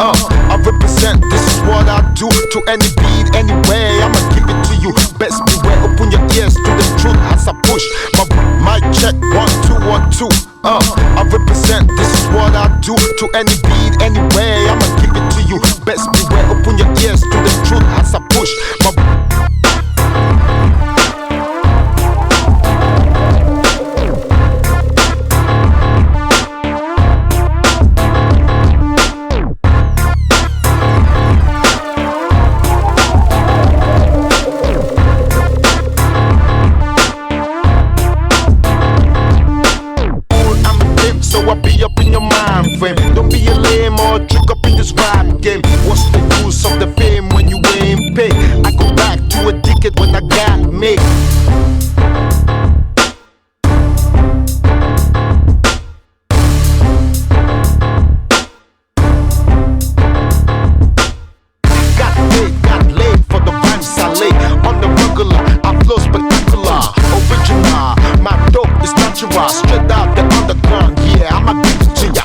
I represent, this is what I do. To any beat, anyway, I'ma give it to you. Best beware, open your ears to the truth as I push my check, 1, 2, 1, 2. I represent, this is what I do. To any beat, anyway, I'ma give it to you. Best beware, open your ears to the truth as I push Don't be a lame or trick up in this rap game. What's the use of the fame when you ain't pay? I go back to a decade when I got made. Got laid for the rhymes I lay. On the regular, I flow spectacular. Original, my dope is natural. Straight out the underground, yeah, I'ma give it to ya.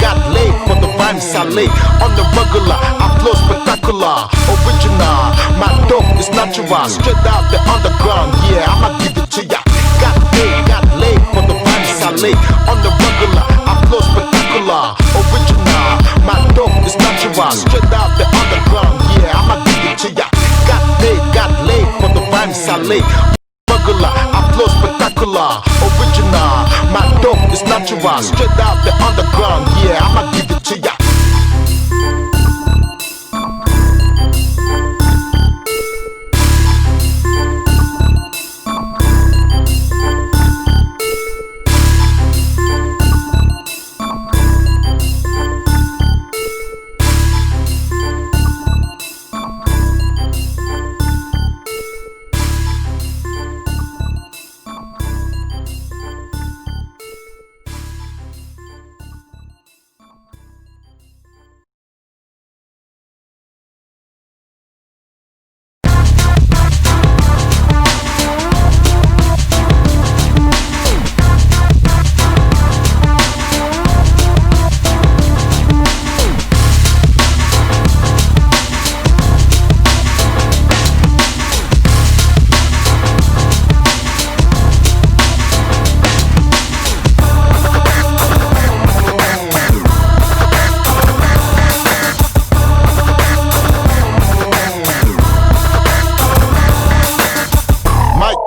Got laid for the rhymes I lay. On the regular, I flow spectacular. Original, my dope is natural. Straight out the underground, yeah, I'ma give it to ya. Got laid for the rhymes I lay. On the regular, I flow spectacular. Original, my dope is natural. Straight out the underground, yeah, I'ma give it to ya. Got laid for the rhymes I lay. Regular, I flow spectacular. Original, my dope is natural. Straight out the underground, yeah, I'ma give it to ya.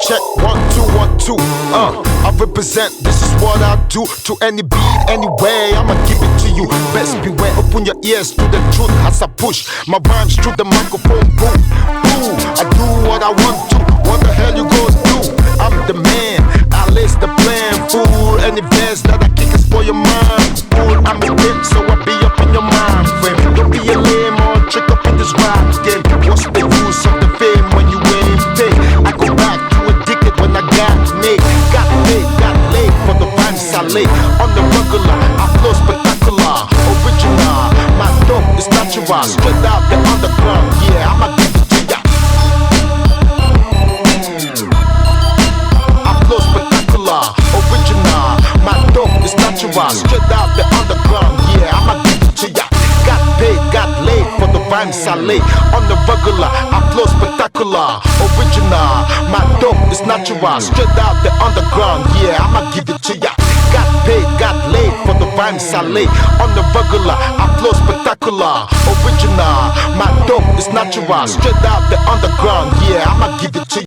Check, 1, 2, 1, 2. I represent, this is what I do. To any beat, anyway, I'ma give it to you. Best beware, open your ears to the truth as I push my rhymes through the microphone booth. Ooh, I do what I want to. What the hell you gonna do? I'm the man, I lace the plan, fool. Any verse that I kick is for your mind, fool. I'm a pimp, so I be up in your mind frame. Don't be a lame or trick up in this rap game. What's the use of the fame when you ain't paid? I go back to addicted when I got made. Got laid for the rhymes I lay. On the regular, I flow spectacular, original. My dope is natural, straight out the underground. Yeah, I'ma give it to ya. I flow spectacular, original. My dope is natural, straight out the underground. Yeah, I'ma give it to ya. Got paid, got laid for the rhymes I lay. On the regular, I flow spectacular, original. My dope is natural, straight out the underground. Yeah, I'ma give it to ya. Got paid, got laid for the rhymes I lay. On the regular, I flow spectacular, original. My dope is natural, straight out the underground. Yeah, I'ma give it to ya.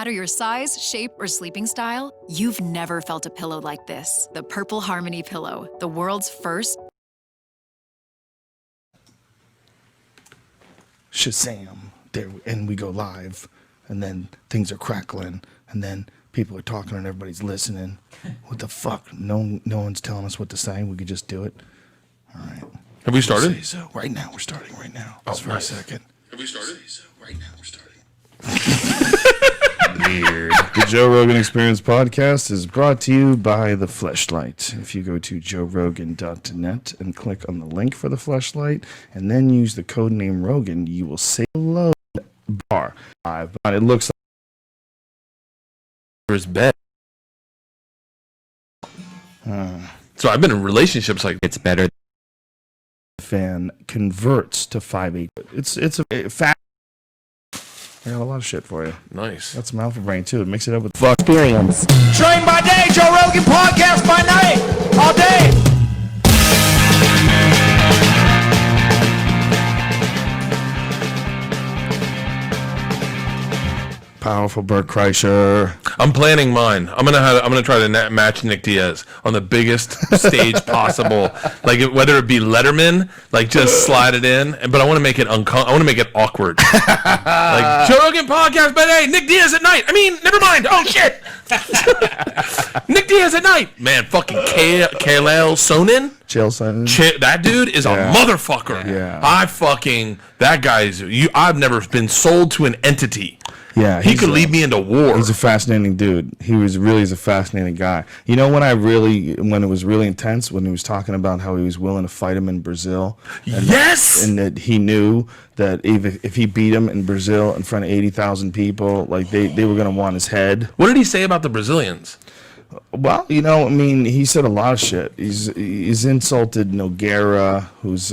matter your size, shape, or sleeping style, you've never felt a pillow like this. The Purple Harmony Pillow, the world's first. Shazam! There, and we go live, and then things are crackling, and then people are talking, and everybody's listening. What the fuck? No one's telling us what to say. We could just do it. All right. Have we started? So right now, we're starting right now. Oh, Just for a second. Have we started? So right now, we're starting. Weird. The Joe Rogan Experience podcast is brought to you by the Fleshlight. If you go to joerogan.net and click on the link for the Fleshlight, and then use the code name Rogan, you will save a load bar. It looks like His bed. So I've been in relationships like it's better. fan converts to 5.8. It's a fact. I got a lot of shit for you. Nice. Got some alpha brain too. Mix it up with fuck experience. Train by day, Joe Rogan podcast by night, all day. Powerful Bert Kreischer. I'm planning mine. I'm gonna try to match Nick Diaz on the biggest stage possible. Like whether it be Letterman, like just slide it in. But I want to make it I want to make it awkward. Like Joe Rogan podcast, but hey, Nick Diaz at night. I mean, never mind. Oh shit. Nick Diaz at night. Man, fucking Kalel Sonnen. That dude is a motherfucker. Yeah. That guy's. I've never been sold to an entity. Yeah, he could lead me into war. He's a fascinating dude. He was really is a fascinating guy. You know, when it was really intense, when he was talking about how he was willing to fight him in Brazil. Yes! And that he knew that if he beat him in Brazil in front of 80,000 people, like they were going to want his head. What did he say about the Brazilians? Well, you know, I mean, he said a lot of shit. He's insulted Nogueira, who's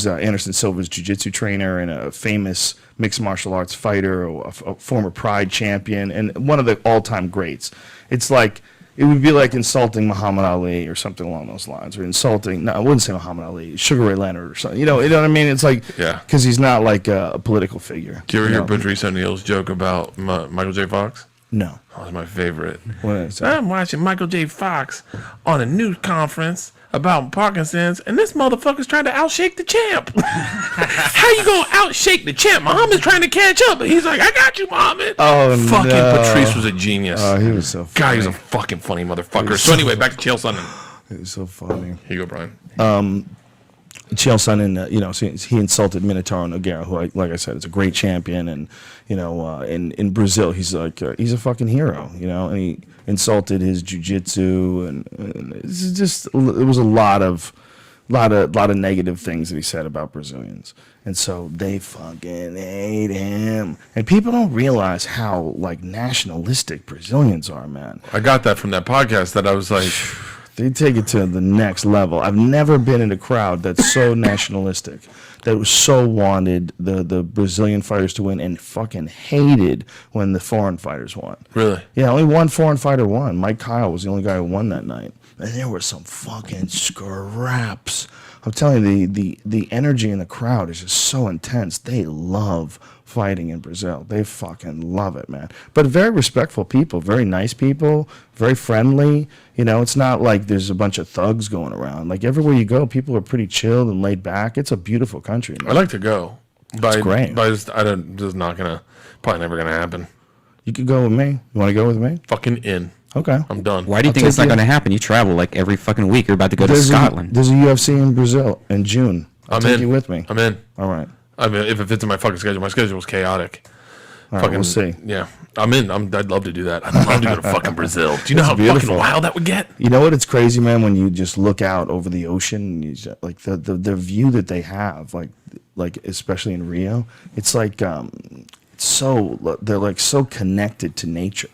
Anderson Silva's jiu-jitsu trainer and a famous mixed martial arts fighter, a former Pride champion, and one of the all-time greats. It's like, it would be like insulting Muhammad Ali or something along those lines, or insulting, no, I wouldn't say Muhammad Ali, Sugar Ray Leonard or something. You know what I mean? It's like, because he's not like a political figure. Do you ever hear Patrice O'Neal's joke about Michael J. Fox? No. That was my favorite. What is that? I'm watching Michael J. Fox on a news conference about Parkinson's, and this motherfucker's trying to outshake the champ. How you gonna outshake the champ? Muhammad's trying to catch up, but he's like, I got you, Muhammad. Oh, fucking no. Patrice was a genius. Oh, he was so funny. Guy was a fucking funny motherfucker. So anyway, back to Chael Sonnen. He was so funny. Here you go, Brian. Chael Sonnen, so he insulted Minotauro Nogueira, who, like I said, is a great champion, and in Brazil, he's like he's a fucking hero, and he insulted his jiu-jitsu, and it's just it was a lot of negative things that he said about Brazilians, and so they fucking hate him, and people don't realize how like nationalistic Brazilians are, man. I got that from that podcast that I was like. They take it to the next level. I've never been in a crowd that's so nationalistic, that was so wanted the Brazilian fighters to win and fucking hated when the foreign fighters won. Really? Yeah, only one foreign fighter won. Mike Kyle was the only guy who won that night. And there were some fucking scraps. I'm telling you, the energy in the crowd is just so intense. They love fighting in Brazil. They fucking love it, man. But very respectful people, very nice people, very friendly. It's not like there's a bunch of thugs going around. Like everywhere you go, people are pretty chilled and laid back. It's a beautiful country, man. I'd like to go. It's great. But just not gonna, probably never gonna happen. You could go with me. You want to go with me? Fucking in. Okay. I'm done. Why do you think it's not going to happen? You travel like every fucking week. You're about to go to Scotland. There's a UFC in Brazil in June. I'll take you with me. I'm in. All right. I mean, if it fits in my fucking schedule. My schedule was chaotic. All right, we'll see. Yeah, I'm in. I'd love to do that. I'd love to go to fucking Brazil. Do you know how beautiful. fucking wild that would get? You know what? It's crazy, man. When you just look out over the ocean, you just, like the view that they have, like especially in Rio, it's like they're like so connected to nature.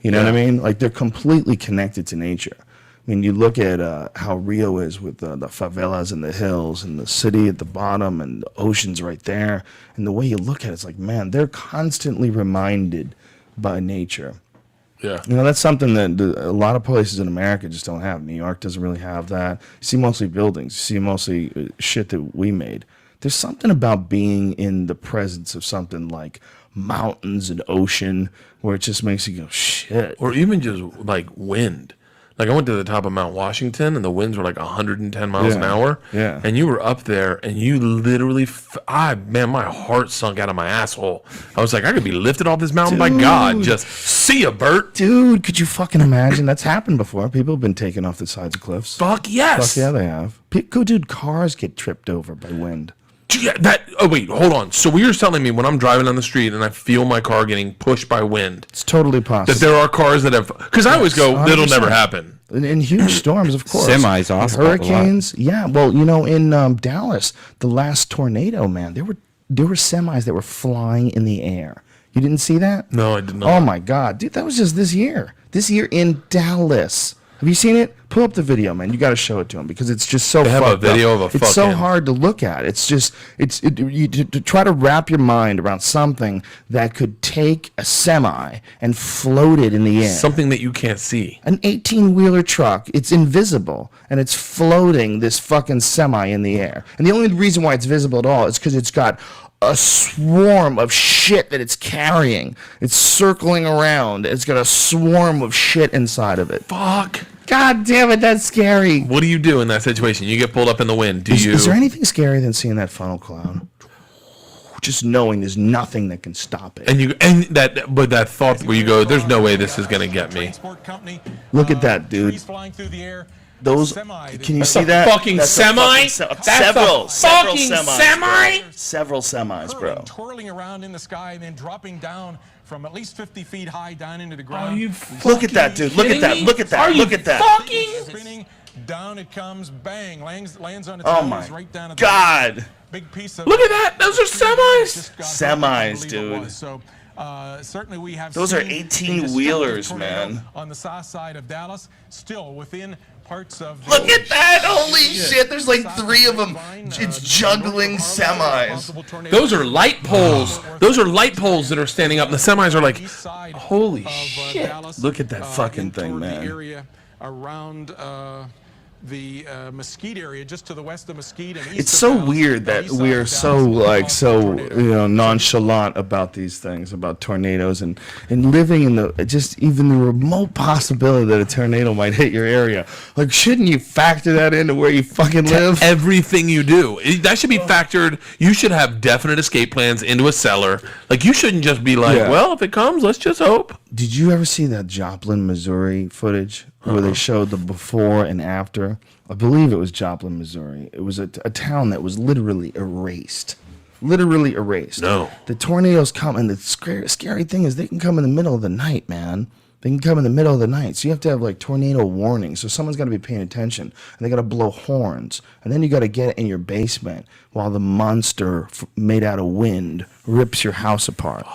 You know what I mean? Like they're completely connected to nature. I mean, you look at how Rio is with the favelas and the hills and the city at the bottom and the ocean's right there. And the way you look at it, it's like, man, they're constantly reminded by nature. Yeah. That's something that a lot of places in America just don't have. New York doesn't really have that. You see mostly buildings. You see mostly shit that we made. there's something about being in the presence of something like mountains and ocean where it just makes you go, shit. Or even just like wind. Like I went to the top of Mount Washington and the winds were like 110 miles an hour. Yeah. And you were up there and you literally, man, my heart sunk out of my asshole. I was like, I could be lifted off this mountain by God. Just see ya, Bert. Dude, could you fucking imagine? That's happened before. People have been taken off the sides of cliffs. Fuck yes. Fuck yeah, they have. Dude, cars get tripped over by wind. Yeah, oh wait, hold on. So you're telling me when I'm driving down the street and I feel my car getting pushed by wind, It's totally possible. that there are cars that have, because I always go, 100%. it'll never happen. In huge storms, of course. Semis also pop a lot. Hurricanes. Yeah, well, in Dallas, the last tornado, man, there were semis that were flying in the air. You didn't see that? No, I did not. Oh my God, dude, that was just this year. This year in Dallas. Have you seen it? Pull up the video, man. You got to show it to him because it's just so. They have a fucked video up. of a It's so fucking- hard to look at. It's just to try to wrap your mind around something that could take a semi and float it in the air. Something that you can't see. An 18-wheeler truck, it's invisible, and it's floating this fucking semi in the air. And the only reason why it's visible at all is because it's got a swarm of shit that it's carrying. It's circling around. It's got a swarm of shit inside of it. Fuck. God damn it, that's scary. What do you do in that situation? You get pulled up in the wind. Is there anything scarier than seeing that funnel cloud? Just knowing there's nothing that can stop it. But that thought where you go, there's no way this is gonna get me. Look at that, dude. Those, can you see a that? fucking That's a semi? fucking That's a several fucking semis, semi? bro. Several semis, bro. Twirling around in the sky and then dropping down from at least 50 feet high down into the ground. Look at that, dude. Look at that. Look at that. Are you Look at that. fucking? Spinning, down it comes, bang, lands on its Oh nose my right down at God. the big piece of. Look at that. Those are semis. Semis, dude. So certainly we have. Those are seen a 18-wheelers, destructive tornado man. On the south side of Dallas, still within parts of. The Look at that. Holy shit. There's like 3 of them. It's juggling semis. Those are light poles. Those are light poles that are standing up. The semis are like, holy shit. Look at that fucking thing, man. The area around the Mesquite area, just to the west of Mesquite. And east It's of so Dallas, weird the that east side we're of so Dallas, tornado. nonchalant about these things, about tornadoes, and living in just even the remote possibility that a tornado might hit your area. Like, shouldn't you factor that into where you fucking live? Everything you do. That should be factored. You should have definite escape plans into a cellar. Like, you shouldn't just be like, Yeah. well, if it comes, let's just hope. Did you ever see that Joplin, Missouri footage where they showed the before and after? I believe it was Joplin, Missouri. It was a town that was literally erased. Literally erased. No. The tornadoes come, and the scary thing is they can come in the middle of the night, man. They can come in the middle of the night. So you have to have like tornado warnings. So someone's got to be paying attention. And they got to blow horns. And then you got to get in your basement while the monster made out of wind rips your house apart.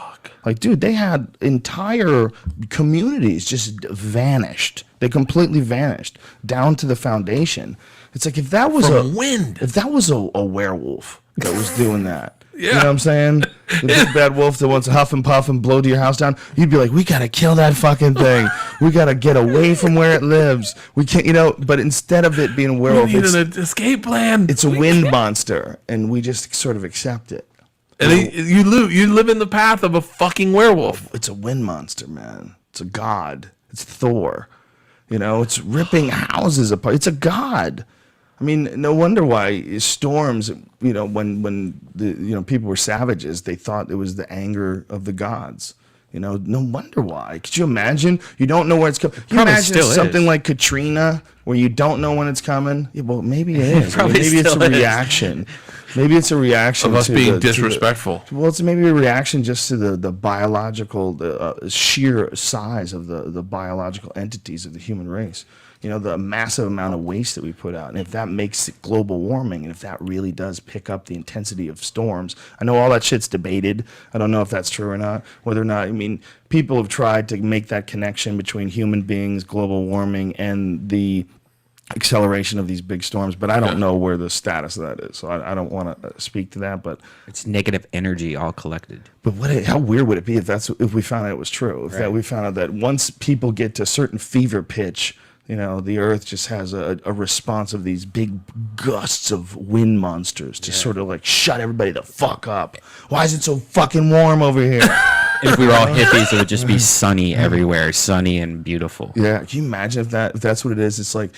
Like, dude, they had entire communities just vanished. They completely vanished down to the foundation. It's like if that was From wind. if that was a werewolf that was doing that. You Yeah. know what I'm saying? The big bad wolf that wants to huff and puff and blow to your house down. You'd be like, we gotta kill that fucking thing. We gotta get away from where it lives. We can't, but instead of it being a We werewolf, need it's, an escape plan. it's a wind monster, and we just sort of accept it. And you live in the path of a fucking werewolf. It's a wind monster, man. It's a god. It's Thor. It's ripping houses apart. It's a god. I mean, no wonder why storms, when the people were savages, they thought it was the anger of the gods. No wonder why. Could you imagine? You don't know where it's coming. You Probably imagine still something is. like Katrina, where you don't know when it's coming. Yeah, well, maybe it is. Probably Maybe it's a still is. reaction. Maybe it's a reaction Of us to being disrespectful. well, it's maybe a reaction just to the biological, sheer size of the biological entities of the human race. The massive amount of waste that we put out. And if that makes it global warming, and if that really does pick up the intensity of storms, I know all that shit's debated. I don't know if that's true or not. Whether or not, people have tried to make that connection between human beings, global warming, and the acceleration of these big storms, but I don't know where the status of that is. So I don't want to speak to that, but It's negative energy all collected. how weird would it be if we found out it was true? If that we found out that once people get to a certain fever pitch, You know, the Earth just has a response of these big gusts of wind monsters to sort of like shut everybody the fuck up. Why is it so fucking warm over here? If we were all hippies, it would just be sunny everywhere, sunny and beautiful. Yeah, can you imagine if that's what it is? It's like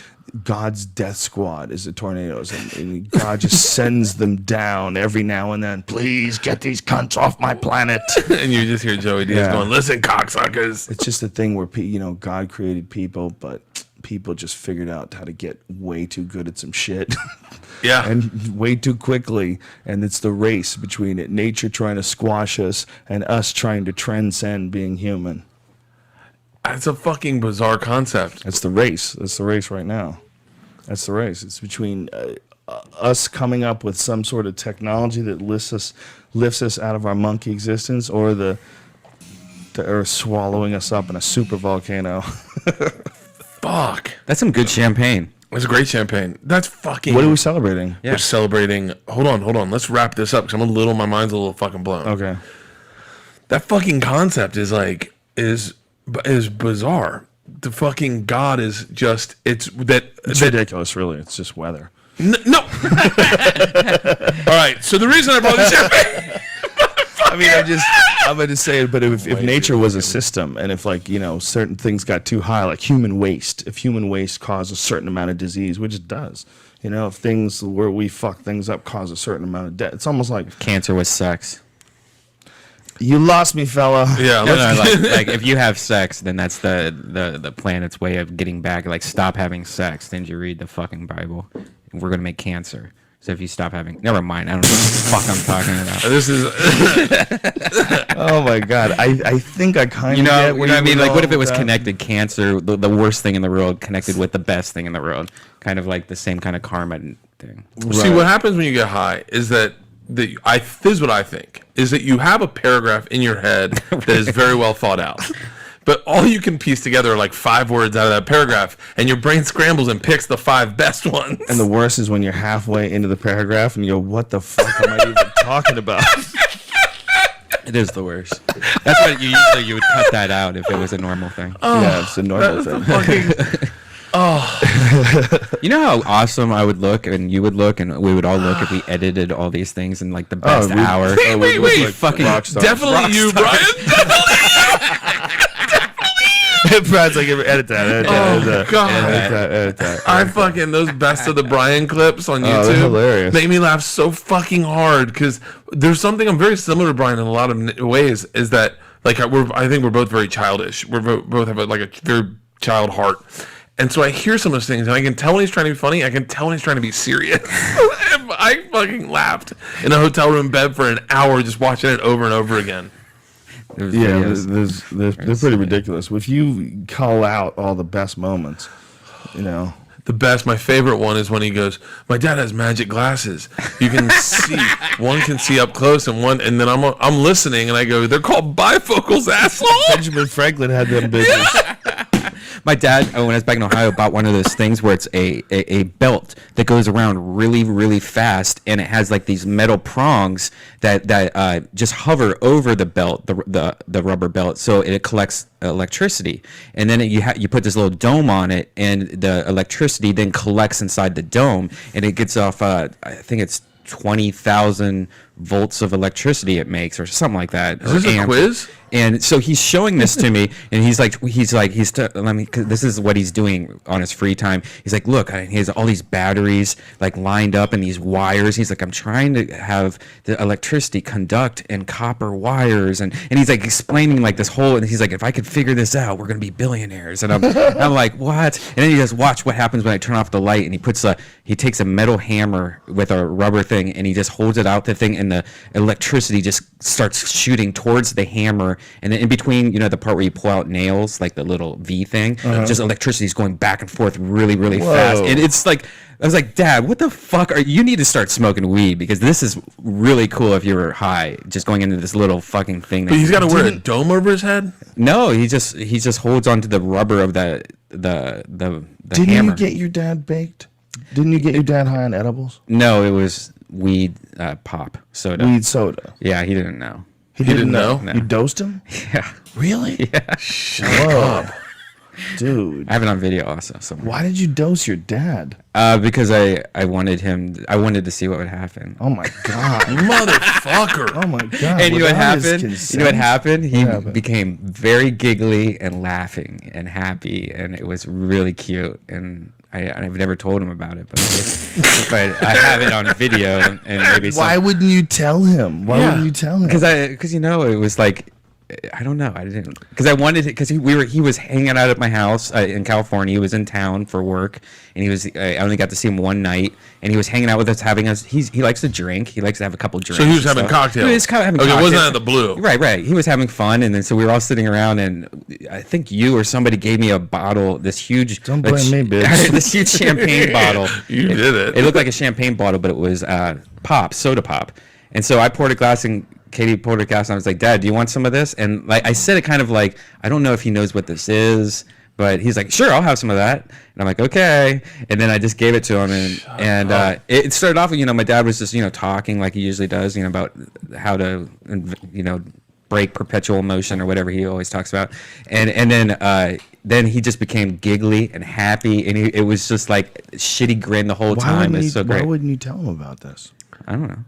God's death squad is the tornadoes, and God just sends them down every now and then. Please get these cunts off my planet. And you just hear Joey Diaz going, "Listen, cocksuckers." It's just a thing where God created people, but people just figured out how to get way too good at some shit. Yeah. And way too quickly. And it's the race between it. Nature trying to squash us and us trying to transcend being human. It's a fucking bizarre concept. It's the race. That's the race right now. That's the race. It's between us coming up with some sort of technology that lifts us out of our monkey existence, or the Earth swallowing us up in a super volcano. Fuck. That's some good champagne. It's a great champagne. That's fucking... What are we celebrating? We're celebrating... Hold on. Let's wrap this up, because my mind's a little fucking blown. Okay. That fucking concept is like... is bizarre. The fucking God is just... It's ridiculous, really. It's just weather. No. All right, so the reason I brought this champagne... I mean, I'm going to say it, but if nature was a system, and if certain things got too high, like human waste, if human waste caused a certain amount of disease, which it does, if things where we fuck things up cause a certain amount of death, it's almost like Cancer with sex. You lost me, fella. Yeah, like if you have sex, then that's the planet's way of getting back. Like, stop having sex. Then you read the fucking Bible. We're gonna make cancer. So if you stop having, never mind. I don't know what the fuck I'm talking about. This is. Oh my god, I think I kind of get what I mean. Like, what if it was connected? Cancer, the worst thing in the world, connected with the best thing in the world. Kind of like the same kind of karma thing. See, what happens when you get high is that this is what I think, is that you have a paragraph in your head that is very well thought out. But all you can piece together are like 5 words out of that paragraph, and your brain scrambles and picks the 5 best ones. And the worst is when you're halfway into the paragraph and you go, what the fuck am I even talking about? It is the worst. That's what you would cut that out if it was a normal thing. Yeah, it's a normal thing. You know how awesome I would look, and you would look, and we would all look if we edited all these things in like the best hour. Wait. Fucking Definitely you, Brian. Brad's like, edit that. Edit that. I fucking, those best of the Brian clips on YouTube. They're hilarious. Make me laugh so fucking hard, because there's something, I'm very similar to Brian in a lot of ways, is that like I think we're both very childish. Both have a very child heart. And so I hear some of those things, and I can tell when he's trying to be funny. I can tell when he's trying to be serious. I fucking laughed in a hotel room bed for an hour just watching it over and over again. Yeah, they're pretty ridiculous. If you call out all the best moments, The best, my favorite one is when he goes, "My dad has magic glasses. You can see, one can see up close, and then I'm listening, and I go, they're called bifocals, asshole." Benjamin Franklin had them business. My dad, when I was back in Ohio, bought one of those things where it's a belt that goes around really, really fast, and it has like these metal prongs that just hover over the belt, the rubber belt, so it collects electricity. And then you put this little dome on it, and the electricity then collects inside the dome, and it gets off, I think it's 20,000 volts of electricity it makes, or something like that. Is this a quiz? And so he's showing this to me, and let me, cause this is what he's doing on his free time. He's like, look, he has all these batteries like lined up and these wires. He's like, I'm trying to have the electricity conduct in copper wires, and he's like explaining like this whole, and he's like, if I could figure this out, we're gonna be billionaires. And I'm like, what? And then he goes, watch what happens when I turn off the light, and he takes a metal hammer with a rubber thing, and he just holds it out the thing, and the electricity just starts shooting towards the hammer. And then in between, the part where you pull out nails, like the little V thing, just electricity is going back and forth really, really fast. And it's like, I was like, Dad, what the fuck you need to start smoking weed, because this is really cool if you're high, just going into this little fucking thing. But he's got to wear a dome over his head? No, he just holds onto the rubber of the Didn't hammer. you get your dad baked? Didn't you get your dad high on edibles? No, it was weed pop soda. Weed soda. Yeah, he didn't know. He didn't know? No. You dosed him? Yeah. Really? Yeah. Shut up. Dude, I have it on video also. Somewhere. why did you dose your dad? Because I wanted to see what would happen. Oh my god. Motherfucker. Oh my god. And you know what Without his happened? consent? You know what happened? He What happened? became very giggly and laughing and happy, and it was really cute. And I've never told him about it, but I have it on video. And maybe Why wouldn't you tell him? Why wouldn't you tell him? because it was like. I don't know. I didn't because I wanted it because he was hanging out at my house in California. He was in town for work, and I only got to see him one night, and he was hanging out with us, he likes to drink. He likes to have a couple drinks. So he was and having stuff. cocktails. He was having okay, it wasn't cocktails. out of the blue. Right. He was having fun, and then so we were all sitting around, and I think you or somebody gave me a bottle, this huge. Don't blame me, bitch. This huge champagne bottle. You did it. It looked like a champagne bottle, but it was soda pop. And so I poured a glass and Katie poured a glass and I was like, Dad, do you want some of this? And like I said it kind of like, I don't know if he knows what this is, but he's like, sure, I'll have some of that. And I'm like, okay. And then I just gave it to him and it started off with, my dad was just, talking like he usually does, about how to, break perpetual motion or whatever he always talks about. And then he just became giggly and happy and it was just like shitty grin the whole time. It's so great. Why wouldn't you tell him about this? I don't know.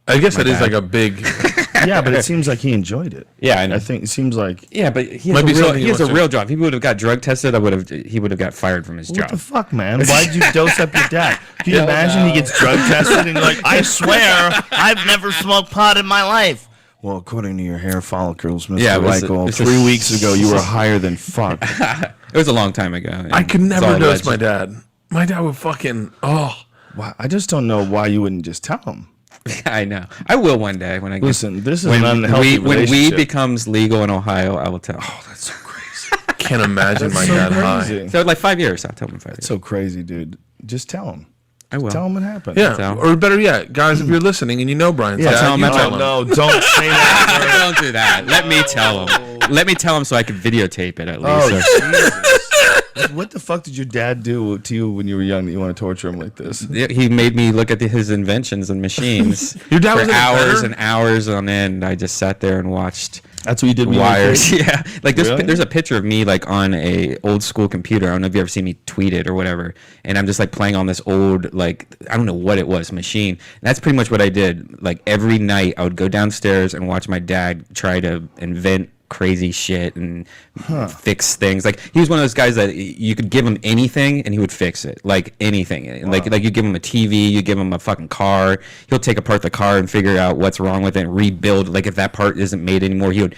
I guess it is dad. like a big. Yeah, but it seems like he enjoyed it. Yeah, I know. I think it seems like. Yeah, but he Might be has something he a wants to- real job. If he would have got drug tested, he would have got fired from his What job. the fuck, man? Why'd you dose up your dad? Can you imagine he gets drug tested and you're like, I swear, I've never smoked pot in my life. Well, according to your hair follicles, Mr. Yeah, it was Reichel, it's a 3 weeks ago you were higher than fuck. It was a long time ago. and I could it's never all dose alleged. my dad. My dad would fucking. Oh. Why, I just don't know why you wouldn't just tell him. I know. I will one day when I get. Listen, this is an unhealthy when weed relationship. becomes legal in Ohio, I will tell. Oh, that's so crazy. Can't imagine my so dad crazy. high. So like 5 years, I'll tell him in 5 years. So crazy, dude. Just tell him. I will. Tell him what happened. Yeah, So- or better yet, guys, if you're listening and you know Brian's dad, tell him you I tell told him. No, don't say that. Don't do that. Let me tell him. Let me tell him so I can videotape it at least. Oh, So- Jesus. What the fuck did your dad do to you when you were young that you want to torture him like this? He made me look at his inventions and machines Your dad for was an hours inventor? and hours on end. I just sat there and watched That's what you did when wires. you were a kid? Yeah, like Really? there's a picture of me like on a old school computer. I don't know if you ever seen me tweet it or whatever. And I'm just like playing on this old like I don't know what it was machine. And that's pretty much what I did. Like every night I would go downstairs and watch my dad try to invent crazy shit and fix things. Like he was one of those guys that you could give him anything and he would fix it. Like anything. And like you give him a TV, you give him a fucking car, he'll take apart the car and figure out what's wrong with it and rebuild. Like if that part isn't made anymore, he would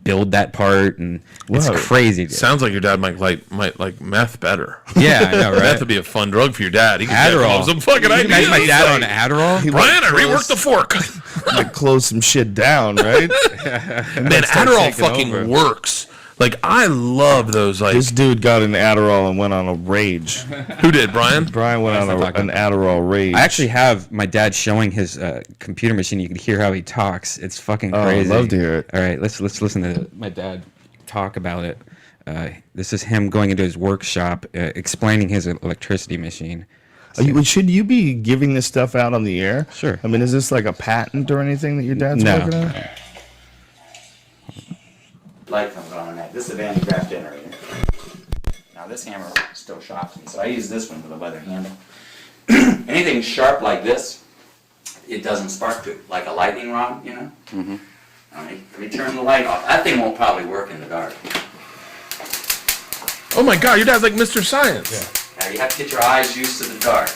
build that part and it's Whoa. crazy. Dude. Sounds like your dad might like meth better. Yeah, I know, right? Meth would be a fun drug for your dad. He could get Adderall. some fucking Can you ideas. imagine my dad on Like, Adderall? Brian, I reworked the fork. Like close some shit down, right? Man, start Adderall taking fucking over. works. Like I love those. Like This dude got an Adderall and went on a rage. who did Brian? Brian went on not an Adderall rage. I actually have my dad showing his computer machine. You can hear how he talks. It's fucking crazy. I'd love to hear it. All right, let's listen to my dad talk about it. This is him going into his workshop, explaining his electricity machine. Should you be giving this stuff out on the air? Sure. I mean, is this like a patent or anything that your dad's No. working on? Light comes on and that. This is a Van de Graaff generator. Now this hammer still shocks me, so I use this one for the weather handle. Anything sharp like this, it doesn't spark to like a lightning rod, you know? Mm-hmm. Let me turn the light off. That thing won't probably work in the dark. Oh my God, your dad's like Mr. Science. Now you have to get your eyes used to the dark.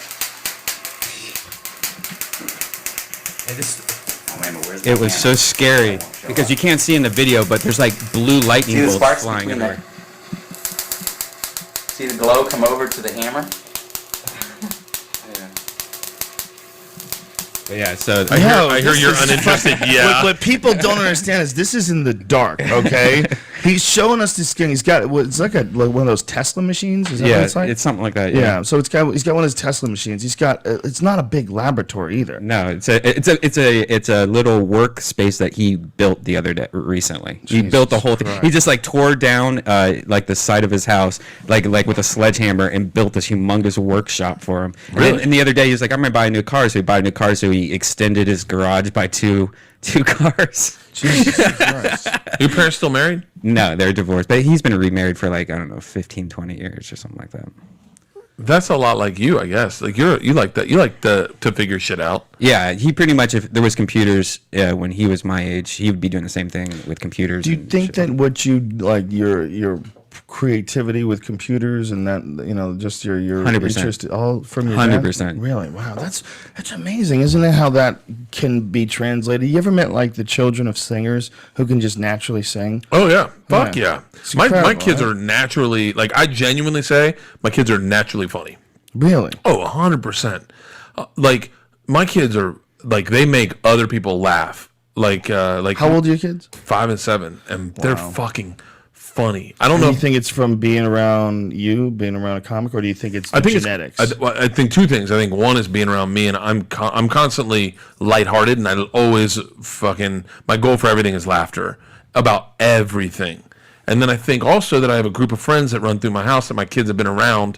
Oh, wait a minute, where's the It was so hammer? scary It won't show because up. you can't see in the video, but there's like blue lightning See the bolts sparks flying between everywhere. See the glow come over to the hammer? But yeah, so I hear you're uninterested. Yeah. What people don't understand is this is in the dark, okay? He's showing us this skin. He's got it's like one of those Tesla machines. Is that what yeah, it's like? it's something like that. Yeah, so he's got one of his Tesla machines. He's got it's not a big laboratory either. No, it's a little workspace that he built the other day recently. He built the whole thing. Christ. He just like tore down like the side of his house like with a sledgehammer and built this humongous workshop for him. Really? And the other day he was like, I'm gonna buy a new car. So he bought a new car. So he extended his garage by two cars. Jesus Christ. Your parents still married? No, they're divorced, but he's been remarried for like, I don't know, 15, 20 years or something like that. That's a lot like you, I guess. Like you like that. You like to figure shit out. Yeah, he pretty much, if there was computers when he was my age, he would be doing the same thing with computers. Do you and think shit. that what you like your creativity with computers and that just your 100%. interest all from your 100%. dad? Really? Wow, that's amazing, isn't it? How that can be translated. You ever met like the children of singers who can just naturally sing? Oh yeah, fuck yeah. It's My incredible, kids right? are naturally, like, I genuinely say my kids are naturally funny. Really? Oh, 100%. Like my kids are like they make other people laugh. Like How old are your kids? 5 and 7, and they're fucking funny. I don't Do know. you think it's from being around a comic, or do you think it's the genetics? I think two things. I think one is being around me, and I'm constantly lighthearted, and I always fucking my goal for everything is laughter about everything. And then I think also that I have a group of friends that run through my house that my kids have been around,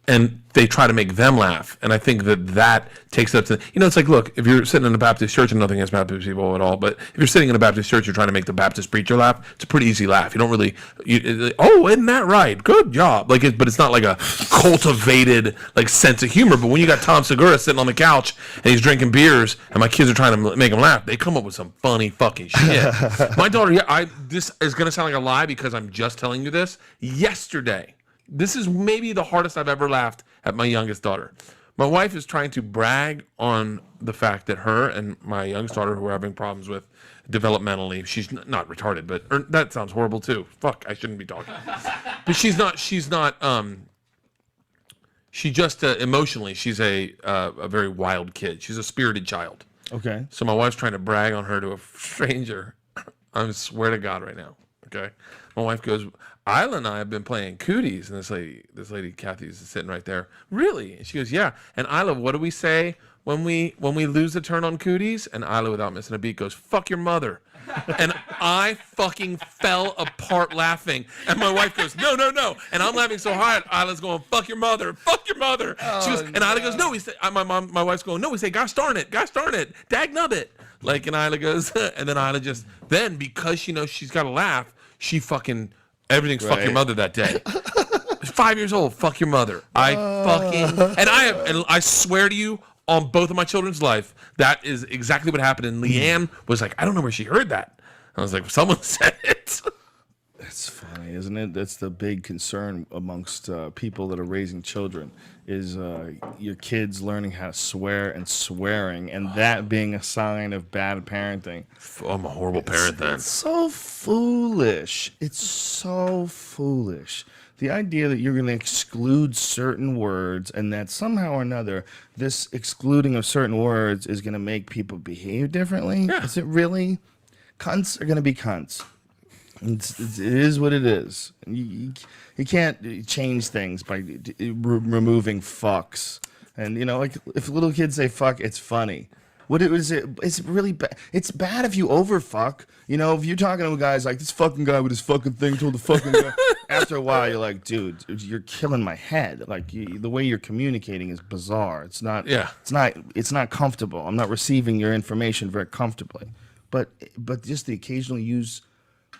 and they try to make them laugh. And I think that takes it up to, it's like, look, if you're sitting in a Baptist church, and nothing against Baptist people at all, but if you're sitting in a Baptist church, you're trying to make the Baptist preacher laugh, it's a pretty easy laugh. You don't really, oh, isn't that right? Good job. But it's not like a cultivated, like, sense of humor. But when you got Tom Segura sitting on the couch, and he's drinking beers, and my kids are trying to make him laugh, they come up with some funny fucking shit. My daughter, this is going to sound like a lie because I'm just telling you this. Yesterday, this is maybe the hardest I've ever laughed at my youngest daughter. My wife is trying to brag on the fact that her and my youngest daughter, who are having problems with developmentally, she's not retarded, but that sounds horrible too. Fuck, I shouldn't be talking. But she's not. She just emotionally, she's a very wild kid. She's a spirited child. Okay. So my wife's trying to brag on her to a stranger. I swear to God right now. Okay. My wife goes, Isla and I have been playing cooties, and this lady Kathy's sitting right there. Really? And she goes, yeah. And Isla, what do we say when we lose the turn on cooties? And Isla, without missing a beat, goes, fuck your mother. And I fucking fell apart laughing. And my wife goes, no. And I'm laughing so hard. Isla's going, fuck your mother. She goes, and Isla goes, no. We say, my wife's going, no. We say, gosh darn it, dag nubbit. Like, and Isla goes, and then Isla then because she knows she's got to laugh, she fucking. Everything's fuck your mother that day. 5 years old, fuck your mother. I swear to you, on both of my children's life, that is exactly what happened. And Leanne was like, I don't know where she heard that. I was like, someone said it. That's funny, isn't it? That's the big concern amongst people that are raising children is your kids learning how to swear and swearing, and that being a sign of bad parenting. I'm a horrible parent then. It's so foolish. It's so foolish. The idea that you're going to exclude certain words and that somehow or another this excluding of certain words is going to make people behave differently. Yeah. Is it really? Cunts are going to be cunts. It is what it is. You can't change things by removing fucks. And, like if little kids say fuck, it's funny. What is it? It's really bad. It's bad if you overfuck. If you're talking to a guy's like, this fucking guy with his fucking thing told the fucking guy. After a while, you're like, dude, you're killing my head. Like the way you're communicating is bizarre. It's not. Yeah. It's not comfortable. I'm not receiving your information very comfortably. But just the occasional use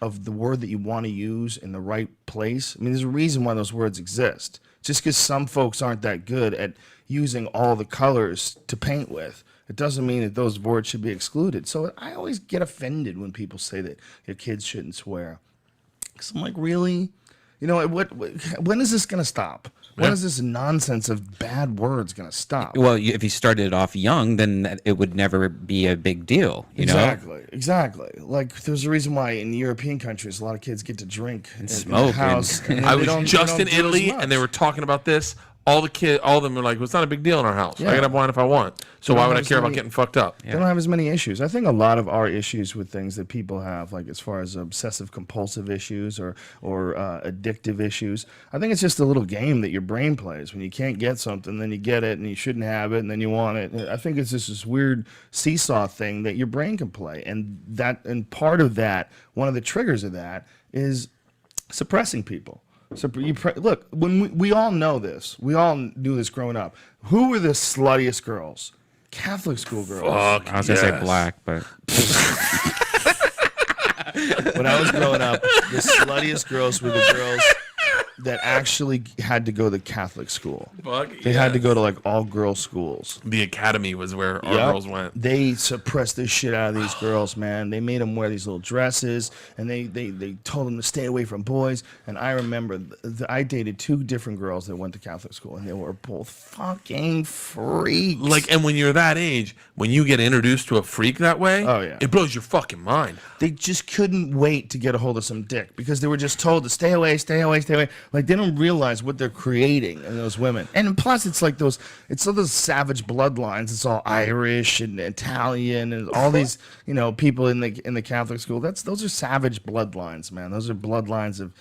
of the word that you want to use in the right place. I mean, there's a reason why those words exist. Just because some folks aren't that good at using all the colors to paint with, it doesn't mean that those words should be excluded. So I always get offended when people say that your kids shouldn't swear. Because I'm like, really? When is this going to stop? When is this nonsense of bad words going to stop? Well, if you started it off young, then it would never be a big deal. Exactly. Like, there's a reason why in European countries, a lot of kids get to drink and smoke. in the house. And I they was don't- just they in don't do as Italy, much. and they were talking about this. All of them were like, well, it's not a big deal in our house. Yeah. I can have wine if I want. So They why don't would I have care about any- getting fucked up? They don't have as many issues. I think a lot of our issues with things that people have, like as far as obsessive compulsive issues or addictive issues, I think it's just a little game that your brain plays. When you can't get something, then you get it, and you shouldn't have it, and then you want it. I think it's just this weird seesaw thing that your brain can play, and part of that, one of the triggers of that, is suppressing people. So look, when we all know this, we all knew this growing up. Who were the sluttiest girls? Catholic school girls. Fuck I was going to say yes. black, but When I was growing up, the sluttiest girls were the girls that actually had to go to Catholic school. They had to go to like all girls schools. The academy was where our girls went. They suppressed the shit out of these girls, man. They made them wear these little dresses, and they told them to stay away from boys. And I remember I dated 2 different girls that went to Catholic school, and they were both fucking freaks. Like, and when you're that age, when you get introduced to a freak that way, oh yeah, it blows your fucking mind. They just couldn't wait to get a hold of some dick because they were just told to stay away, stay away, stay away. Like, they don't realize what they're creating in those women. And plus, it's like those savage bloodlines. It's all Irish and Italian and all these, people in the Catholic school. Those are savage bloodlines, man. Those are bloodlines of,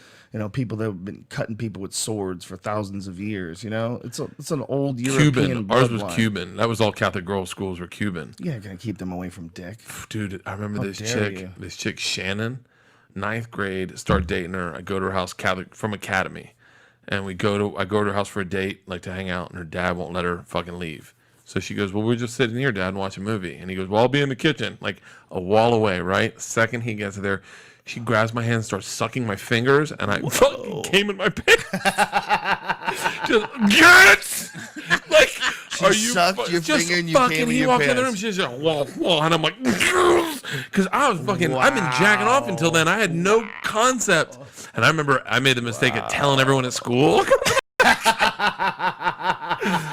people that have been cutting people with swords for thousands of years. It's an old European Cuban. bloodline. Ours was Cuban. That was all Catholic girls' schools were Cuban. Yeah, gonna keep them away from dick. Dude, I remember How dare you. this chick Shannon, 9th grade, start dating her. I go to her house, Catholic from Academy. And I go to her house for a date, like to hang out, and her dad won't let her fucking leave. So she goes, well, we're just sitting here, Dad, and watch a movie. And he goes, well, I'll be in the kitchen, like a wall away, right? Second he gets there, she grabs my hand and starts sucking my fingers, and I fucking came in my pants. Just, get! Like, She are you sucked your just finger and you fucking, came in he your walked in the room, pants. she's just, whoa, whoa, and I'm like, because I was fucking, I've been jacking off until then. I had no concept. And I remember I made the mistake of telling everyone at school.